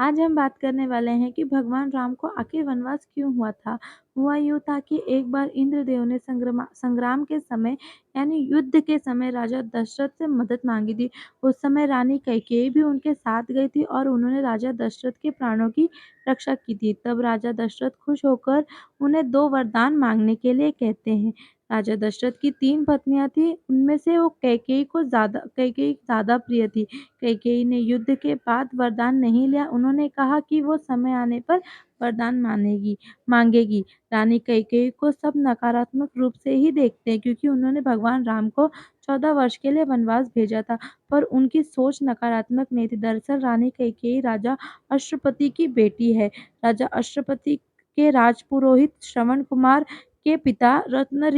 आज हम बात करने वाले हैं कि भगवान राम को आखिर वनवास क्यों हुआ था। हुआ यूँ था कि एक बार इंद्रदेव ने संग्राम के समय यानी युद्ध के समय राजा दशरथ से मदद माँगी थी। उस समय रानी कैकेयी भी उनके साथ गई थी और उन्होंने राजा दशरथ के प्राणों की रक्षा की थी। तब राजा दशरथ खुश होकर उन्हें 2 वरदान माँगने के लिए कहते हैं। राजा दशरथ की 3 पत्नियाँ थीं, उनमें से वो कैकेयी ज़्यादा प्रिय थी। कैकेयी ने युद्ध के बाद वरदान नहीं लिया। उन्होंने कहा कि वो समय आने पर वरदान माँगेगी। रानी कैकेयी को सब नकारात्मक रूप से ही देखते हैं क्योंकि उन्होंने भगवान राम को 14 वर्ष के लिए वनवास भेजा था, पर उनकी सोच नकारात्मक नहीं थी। दरअसल रानी कैकेयी राजा अश्वपति की बेटी है। राजा अश्वपति के राजपुरोहित श्रवण कुमार के पिता रत्न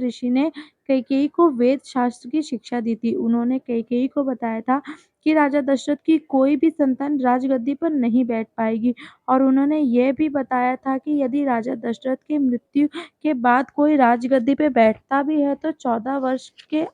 ऋषि ने कैकेयी को वेद शास्त्र की शिक्षा दी थी। उन्होंने कैकेयी को बताया था कि राजा दशरथ की कोई भी संतान राजगद्दी पर नहीं बैठ पाएगी और उन्होंने ये भी बताया था कि यदि राजा दशरथ की मृत्यु के बाद कोई राजगद्दी पे बैठता भी है तो 14 वर्ष के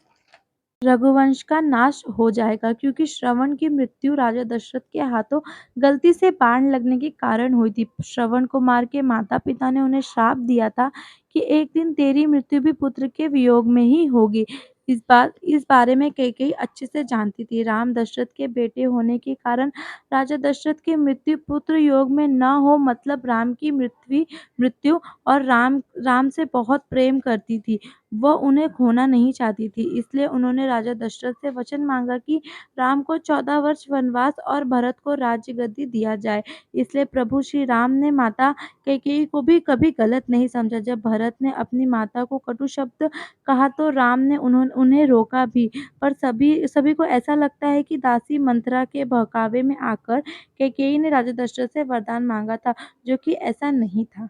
रघुवंश का नाश हो जाएगा क्योंकि श्रवण की मृत्यु राजा दशरथ के हाथों गलती से बाण लगने के कारण हुई थी। श्रवण कुमार के माता-पिता ने उन्हें श्राप दिया था कि एक दिन तेरी मृत्यु भी पुत्र के वियोग में ही होगी। इस बारे में कैकेयी अच्छे से जानती थी। राम दशरथ के बेटे होने के कारण राजा दशरथ की मृत्यु पुत्र योग में न हो मतलब राम की मृत्यु और राम से बहुत प्रेम करती थी। वह उन्हें खोना नहीं चाहती थी, इसलिए उन्होंने राजा दशरथ से वचन माँगा कि राम को 14 वर्ष वनवास और भरत को राज्य गद्दी दिया जाए। इसलिए प्रभु श्री राम ने माता कैकेयी को भी कभी गलत नहीं समझा। जब भरत ने अपनी माता को कटु शब्द कहा तो राम ने उन्हें रोका भी, पर सभी को ऐसा लगता है कि दासी मंथरा के बहकावे में आकर कैकेयी ने राजा दशरथ से वरदान माँगा था, जो कि ऐसा नहीं था।